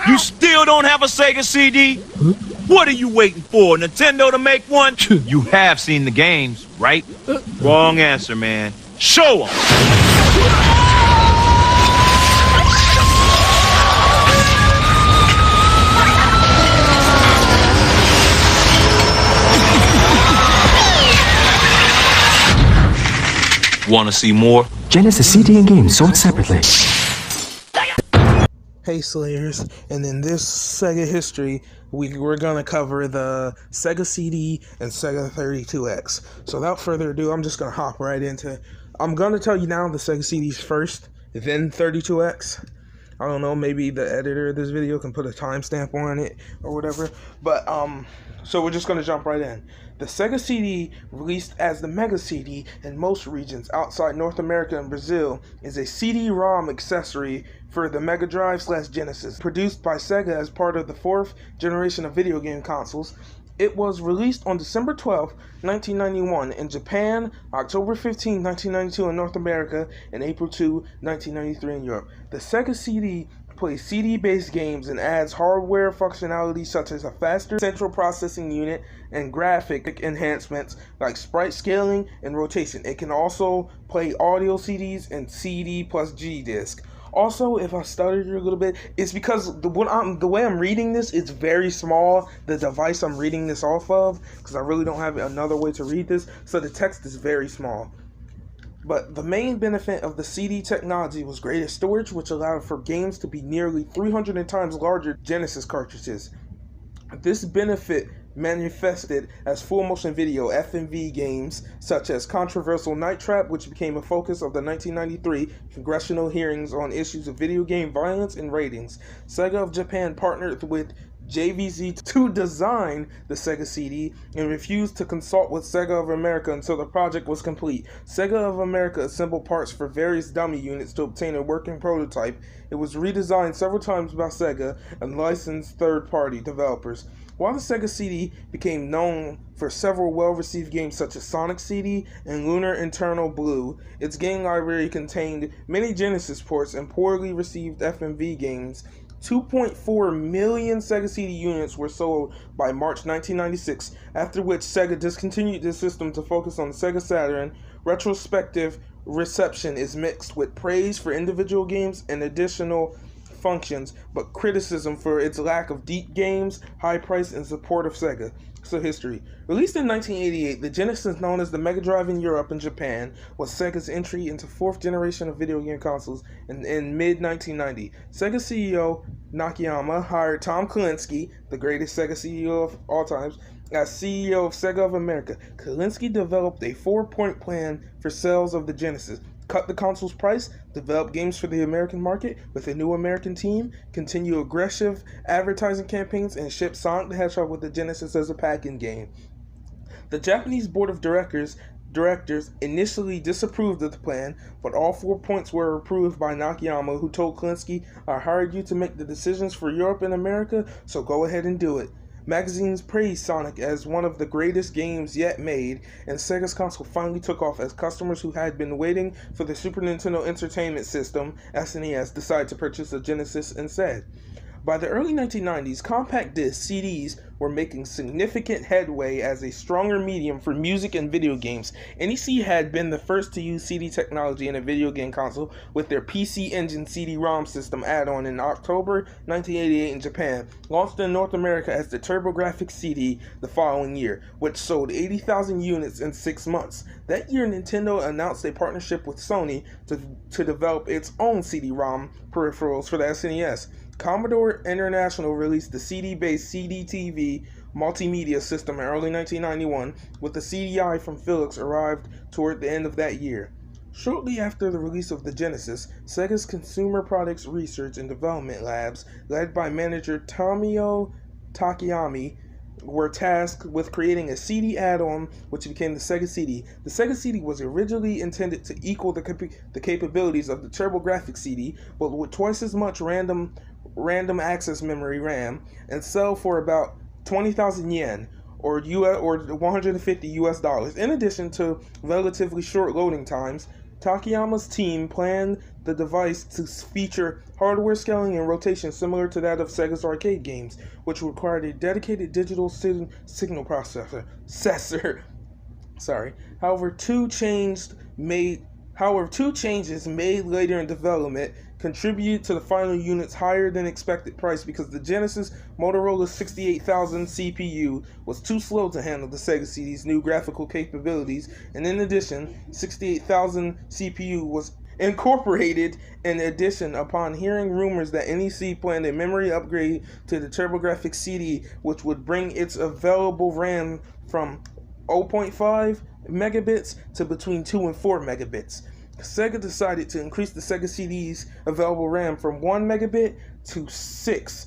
You still don't have a Sega CD? Huh? What are you waiting for? Nintendo to make one? You have seen the games, right? Wrong answer, man. Show 'em! Want to see more? Genesis CD and games sold separately. Hey Slayers, and in this Sega history, we're going to cover the Sega CD and Sega 32X. So without further ado, I'm just going to hop right into it. I'm going to tell you now the Sega CDs first, then 32X. I don't know, maybe the editor of this video can put a timestamp on it or whatever. But, so we're just going to jump right in. The Sega CD, released as the Mega CD in most regions outside North America and Brazil, is a CD-ROM accessory for the Mega Drive/Genesis. Produced by Sega as part of the fourth generation of video game consoles, it was released on December 12, 1991 in Japan, October 15, 1992 in North America, and April 2, 1993 in Europe. The Sega CD plays CD-based games and adds hardware functionality such as a faster central processing unit and graphic enhancements like sprite scaling and rotation. It can also play audio CDs and CD plus G disc. Also, if I stuttered a little bit, it's because the way I'm reading this, it's very small, the device I'm reading this off of, because I really don't have another way to read this, so the text is very small. But the main benefit of the CD technology was greater storage, which allowed for games to be nearly 300 times larger than Genesis cartridges. This benefit manifested as full-motion video (FMV) games such as controversial Night Trap, which became a focus of the 1993 congressional hearings on issues of video game violence and ratings. Sega of Japan partnered with JVZ to design the Sega CD and refused to consult with Sega of America until the project was complete. Sega of America assembled parts for various dummy units to obtain a working prototype. It was redesigned several times by Sega and licensed third-party developers. While the Sega CD became known for several well-received games such as Sonic CD and Lunar Eternal Blue, its game library contained many Genesis ports and poorly received FMV games. 2.4 million Sega CD units were sold by March 1996, after which Sega discontinued the system to focus on the Sega Saturn. Retrospective reception is mixed, with praise for individual games and additional functions, but criticism for its lack of deep games, high price, and support of Sega. So history. Released in 1988, the Genesis, known as the Mega Drive in Europe and Japan, was Sega's entry into fourth generation of video game consoles in mid-1990. Sega CEO Nakayama hired Tom Kalinske, the greatest Sega CEO of all times, as CEO of Sega of America. Kalinske developed a 4-point plan for sales of the Genesis: cut the console's price, develop games for the American market with a new American team, continue aggressive advertising campaigns, and ship Sonic the Hedgehog with the Genesis as a pack-in game. The Japanese board of directors initially disapproved of the plan, but all 4 points were approved by Nakayama, who told Kalinske, "I hired you to make the decisions for Europe and America, so go ahead and do it." Magazines praised Sonic as one of the greatest games yet made, and Sega's console finally took off as customers who had been waiting for the Super Nintendo Entertainment System (SNES) decided to purchase the Genesis instead. By the early 1990s, compact disc CDs were making significant headway as a stronger medium for music and video games. NEC had been the first to use CD technology in a video game console with their PC Engine CD-ROM system add-on in October 1988 in Japan, launched in North America as the TurboGrafx CD the following year, which sold 80,000 units in 6 months. That year, Nintendo announced a partnership with Sony to develop its own CD-ROM peripherals for the SNES. Commodore International released the CD-based CD-TV multimedia system in early 1991, with the CDI from Philips arrived toward the end of that year. Shortly after the release of the Genesis, Sega's Consumer Products Research and Development Labs, led by manager Tomio Takayami, were tasked with creating a CD add-on, which became the Sega CD. The Sega CD was originally intended to equal the capabilities of the TurboGrafx CD, but with twice as much random access memory RAM, and sell for about 20,000 yen, or $150 US. In addition to relatively short loading times, Takayama's team planned the device to feature hardware scaling and rotation similar to that of Sega's arcade games, which required a dedicated digital signal processor. Sorry. However, two changes made later in development contributed to the final unit's higher than expected price because the Genesis Motorola 68000 CPU was too slow to handle the Sega CD's new graphical capabilities, and in addition, 68000 CPU was incorporated in addition upon hearing rumors that NEC planned a memory upgrade to the TurboGrafx CD, which would bring its available RAM from 0.5 megabits to between 2 and 4 megabits. Sega decided to increase the Sega CD's available RAM from 1 megabit to 6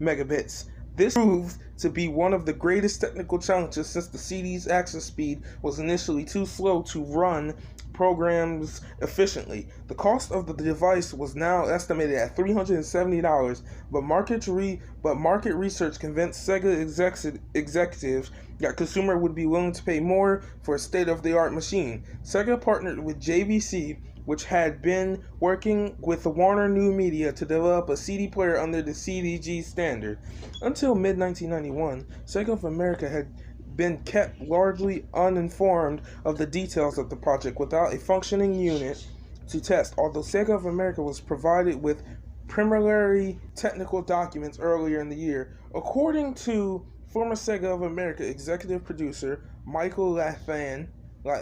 megabits. This proved to be one of the greatest technical challenges since the CD's access speed was initially too slow to run programs efficiently. The cost of the device was now estimated at $370, but market research convinced Sega executives that consumer would be willing to pay more for a state-of-the-art machine. Sega partnered with JVC, which had been working with Warner New Media to develop a CD player under the CDG standard. Until mid-1991, Sega of America had been kept largely uninformed of the details of the project without a functioning unit to test, although Sega of America was provided with preliminary technical documents earlier in the year. According to former Sega of America executive producer Michael Latham, I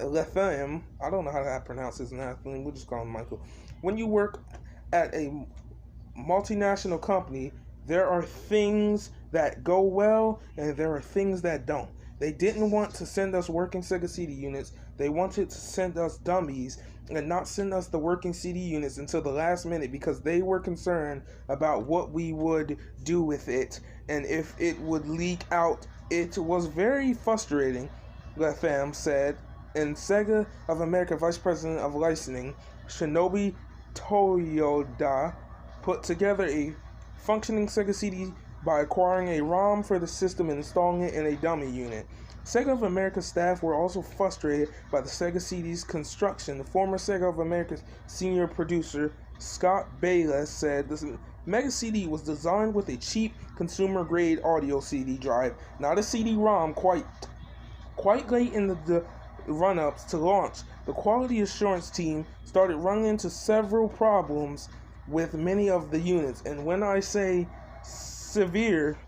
don't know how to pronounce his last name, we'll just call him Michael. When you work at a multinational company, there are things that go well and there are things that don't. They didn't want to send us working Sega CD units. They wanted to send us dummies and not send us the working CD units until the last minute because they were concerned about what we would do with it and if it would leak out. It was very frustrating, Latham said, and Sega of America Vice President of Licensing Shinobi Toyoda put together a functioning Sega CD by acquiring a ROM for the system and installing it in a dummy unit. Sega of America staff were also frustrated by the Sega CD's construction. The former Sega of America's senior producer, Scott Bayless, said the Mega CD was designed with a cheap consumer-grade audio CD drive, not a CD-ROM. Quite late in the run-ups to launch, the quality assurance team started running into several problems with many of the units, and when I say severe,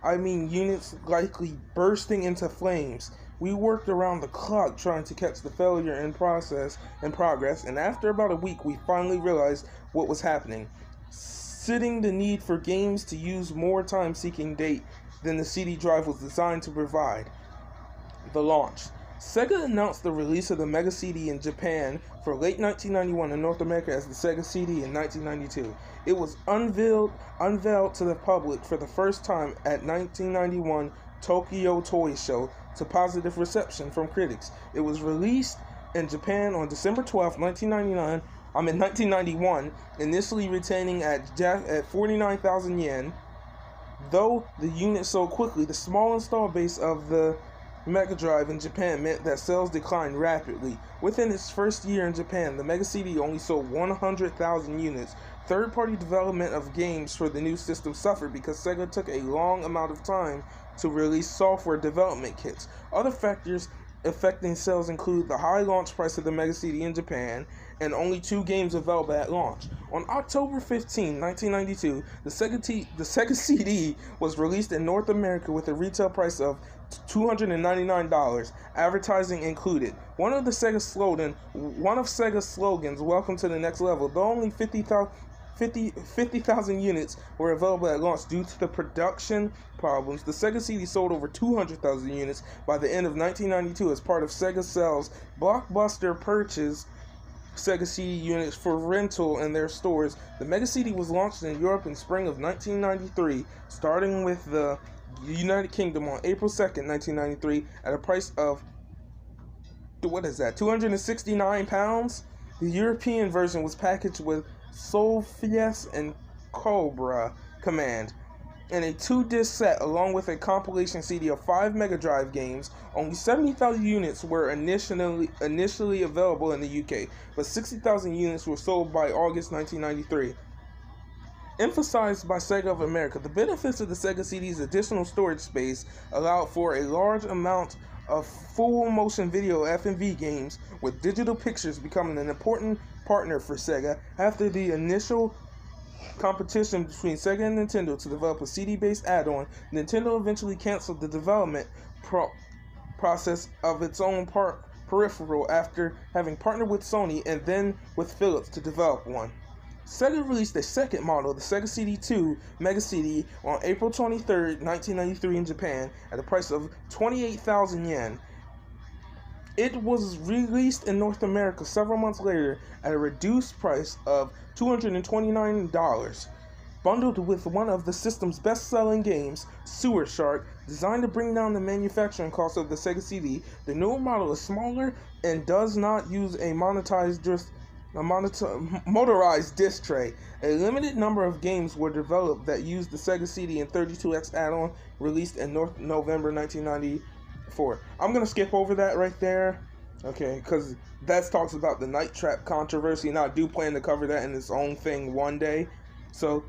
I mean units likely bursting into flames. We worked around the clock trying to catch the failure in progress, and after about a week we finally realized what was happening, citing the need for games to use more time-seeking date than the CD drive was designed to provide. The launch. Sega announced the release of the Mega CD in Japan for late 1991 and North America as the Sega CD in 1992. It was unveiled to the public for the first time at 1991 Tokyo Toy Show to positive reception from critics. It was released in Japan on December 12, 1991, initially retailing at 49,000 yen. Though the unit sold quickly, the small install base of the Mega Drive in Japan meant that sales declined rapidly. Within its first year in Japan, the Mega CD only sold 100,000 units. Third-party development of games for the new system suffered because Sega took a long amount of time to release software development kits. Other factors affecting sales include the high launch price of the Mega CD in Japan and only 2 games available at launch. On October 15, 1992, the Sega CD was released in North America with a retail price of $299, advertising included. One of Sega's slogans, "Welcome to the next level," though only 50,000 units were available at launch due to the production problems. The Sega CD sold over 200,000 units by the end of 1992 as part of Sega Cell's Blockbuster purchase Sega CD units for rental in their stores. The Mega CD was launched in Europe in spring of 1993, starting with the United Kingdom on April 2nd, 1993, at a price of £269. The European version was packaged with Solfies and Cobra Command. in a 2-disc set along with a compilation CD of 5 Mega Drive games. Only 70,000 units were initially available in the UK, but 60,000 units were sold by August 1993. Emphasized by Sega of America, the benefits of the Sega CD's additional storage space allowed for a large amount of full motion video FMV games, with digital pictures becoming an important partner for Sega. After the initial competition between Sega and Nintendo to develop a CD-based add-on, Nintendo eventually canceled the development process of its own peripheral after having partnered with Sony and then with Philips to develop one. Sega released a second model, the Sega CD2 Mega CD, on April 23, 1993 in Japan at a price of 28,000 yen. It was released in North America several months later at a reduced price of $229. Bundled with one of the system's best-selling games, Sewer Shark, designed to bring down the manufacturing cost of the Sega CD, the newer model is smaller and does not use a motorized disc tray. A limited number of games were developed that used the Sega CD and 32X add-on, released in November 1994. I'm going to skip over that right there, okay, because that talks about the Night Trap controversy, and I do plan to cover that in its own thing one day. So,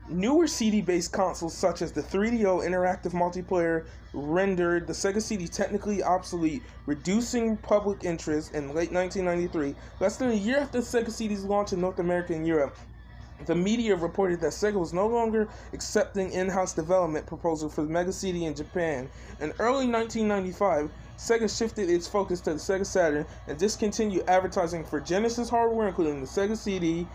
newer CD-based consoles such as the 3DO interactive multiplayer rendered the Sega CD technically obsolete, reducing public interest in late 1993. Less than a year after the Sega CD's launch in North America and Europe, the media reported that Sega was no longer accepting in-house development proposals for the Mega CD in Japan. In early 1995, Sega shifted its focus to the Sega Saturn and discontinued advertising for Genesis hardware, including the Sega CD.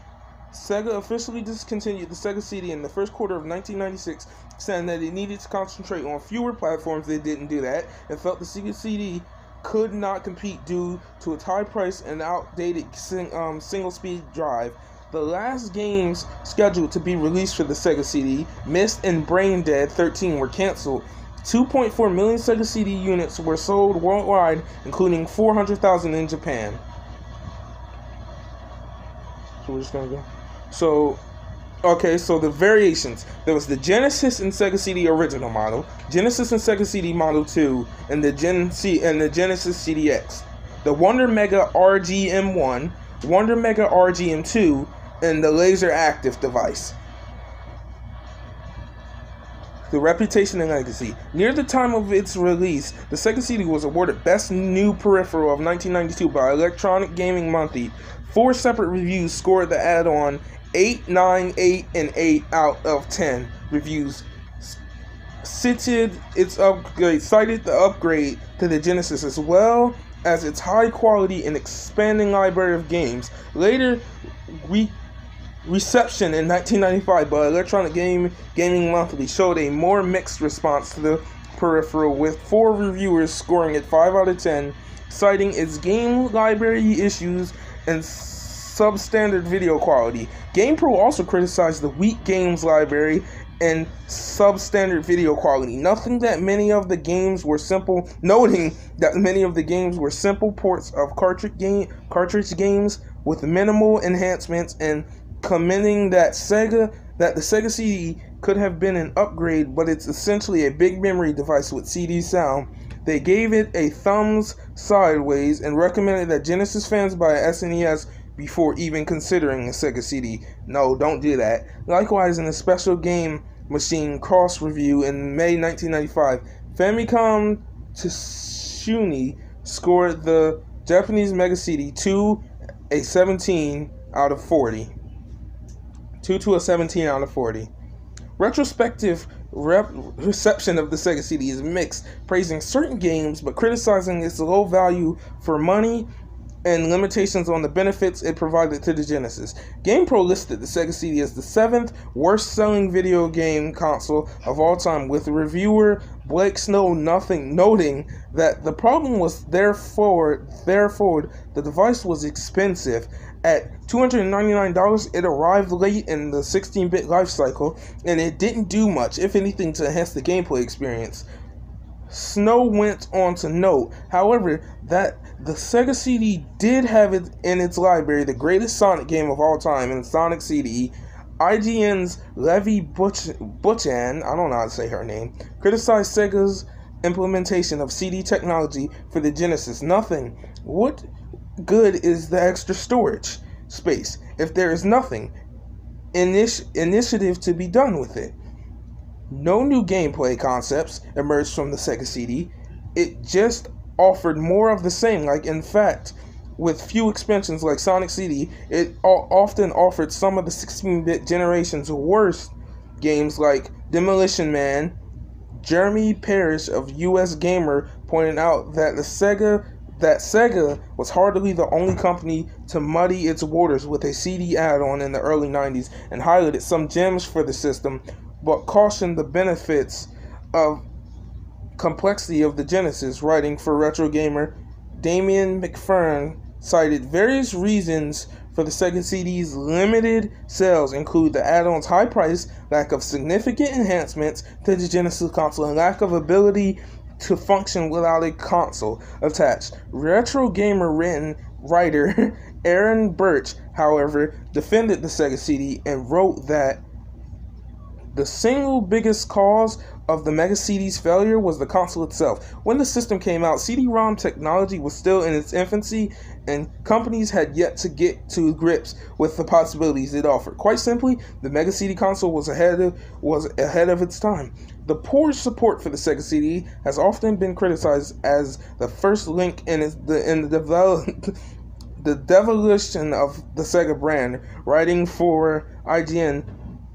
Sega officially discontinued the Sega CD in the first quarter of 1996, saying that it needed to concentrate on fewer platforms. They didn't do that, and felt the Sega CD could not compete due to its high price and outdated single-speed drive. The last games scheduled to be released for the Sega CD, Myst and Brain Dead 13, were canceled. 2.4 million Sega CD units were sold worldwide, including 400,000 in Japan. So we're just gonna go. So the variations. There was the Genesis and Sega CD original model, Genesis and Sega CD Model 2, and the Genesis CDX. The Wonder Mega RGM1, Wonder Mega RGM2, and the Laser Active device. The reputation and legacy. Near the time of its release, the Sega CD was awarded Best New Peripheral of 1992 by Electronic Gaming Monthly. 4 separate reviews scored the add-on 8, 9, 8, and 8 out of 10 reviews. Cited the upgrade to the Genesis as well as its high quality and expanding library of games. Later, reception in 1995 by Electronic Gaming Monthly showed a more mixed response to the peripheral, with 4 reviewers scoring it 5 out of 10, citing its game library issues and substandard video quality. GamePro also criticized the weak games library and substandard video quality, noting that many of the games were simple ports of cartridge games with minimal enhancements, and commenting that the Sega CD could have been an upgrade, but it's essentially a big memory device with CD sound. They gave it a thumbs sideways and recommended that Genesis fans buy a SNES before even considering a Sega CD. No, don't do that. Likewise, in a special game machine cross review in May 1995, Famicom Tsushuni scored the Japanese Mega CD 2 a 17 out of 40. 2 to a 17 out of 40. Retrospective reception of the Sega CD is mixed, praising certain games but criticizing its low value for money and limitations on the benefits it provided to the Genesis. GamePro listed the Sega CD as the 7th worst-selling video game console of all time, with reviewer Blake Snow noting that the problem was therefore the device was expensive. At $299, it arrived late in the 16-bit life cycle, and it didn't do much, if anything, to enhance the gameplay experience. Snow went on to note, however, that the Sega CD did have it in its library the greatest Sonic game of all time in Sonic CD, IGN's Levy Butchan, I don't know how to say her name, criticized Sega's implementation of CD technology for the Genesis. Nothing. What good is the extra storage space if there is nothing initiative to be done with it? No new gameplay concepts emerged from the Sega CD. It just offered more of the same. Like, in fact, with few expansions like Sonic CD, it often offered some of the 16-bit generation's worst games like Demolition Man. Jeremy Parrish of US Gamer pointed out that Sega was hardly the only company to muddy its waters with a CD add-on in the early 90s and highlighted some gems for the system, but cautioned the benefits of complexity of the Genesis. Writing for Retro Gamer, Damian McFern cited various reasons for the Sega CD's limited sales, include the add-on's high price, lack of significant enhancements to the Genesis console, and lack of ability to function without a console attached. Retro Gamer writer Aaron Birch, however, defended the Sega CD and wrote that the single biggest cause of the Mega CD's failure was the console itself. When the system came out, CD-ROM technology was still in its infancy, and companies had yet to get to grips with the possibilities it offered. Quite simply, the Mega CD console was ahead of its time. The poor support for the Sega CD has often been criticized as the first link in the devolution of the Sega brand. Writing for IGN,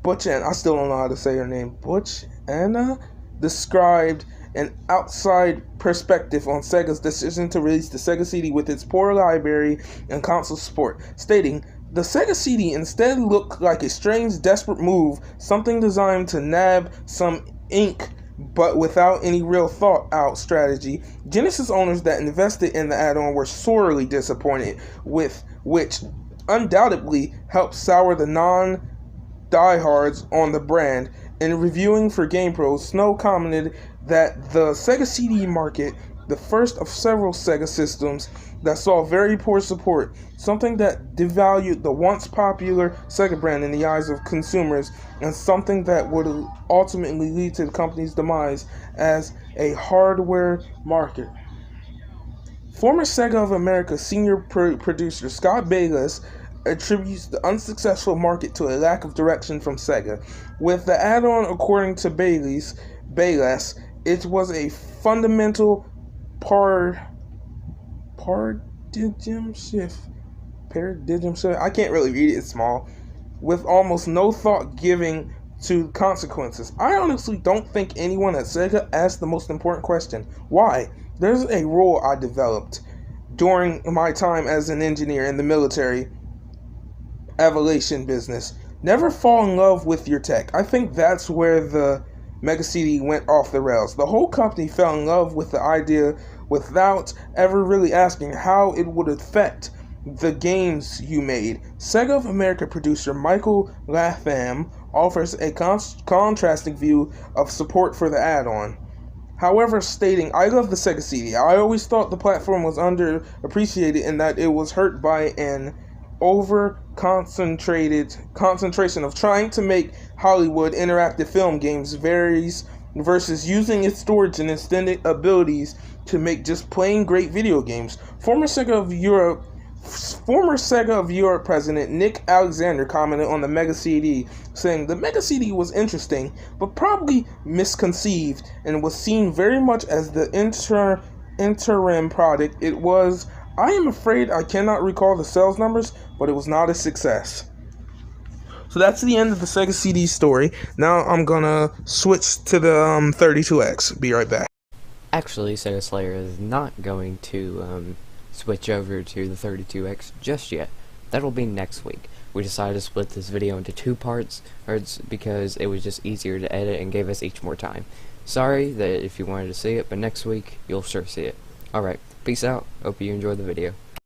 Butch, and I still don't know how to say her name, Butch Anna, described an outside perspective on Sega's decision to release the Sega CD with its poor library and console support, stating, "The Sega CD instead looked like a strange, desperate move, something designed to nab some ink, but without any real thought-out strategy." Genesis owners that invested in the add-on were sorely disappointed, with which undoubtedly helped sour the non-diehards on the brand. In reviewing for GamePro, Snow commented that the Sega CD market, the first of several Sega systems that saw very poor support, something that devalued the once popular Sega brand in the eyes of consumers, and something that would ultimately lead to the company's demise as a hardware market. Former Sega of America senior producer Scott Bayless attributes the unsuccessful market to a lack of direction from Sega. With the add-on, according to Bayless, it was a fundamental paradigm shift. I can't really read it, it's small. With almost no thought giving to consequences. I honestly don't think anyone at Sega asked the most important question. Why? There's a rule I developed during my time as an engineer in the military aviation business. Never fall in love with your tech. I think that's where the Mega CD went off the rails. The whole company fell in love with the idea without ever really asking how it would affect the games you made. Sega of America producer Michael Latham offers a contrasting view of support for the add-on. However, stating, "I love the Sega CD. I always thought the platform was underappreciated and that it was hurt by an concentration of trying to make Hollywood interactive film games versus using its storage and extended abilities to make just plain great video games." Former Sega of Europe president Nick Alexander commented on the Mega CD, saying, "The Mega CD was interesting, but probably misconceived, and was seen very much as the interim product it was. I am afraid I cannot recall the sales numbers, but it was not a success." So that's the end of the Sega CD story. Now I'm gonna switch to the 32X. Be right back. Actually, Sega Slayer is not going to switch over to the 32X just yet. That'll be next week. We decided to split this video into two parts because it was just easier to edit and gave us each more time. Sorry that if you wanted to see it, but next week you'll sure see it. Alright, peace out. Hope you enjoyed the video.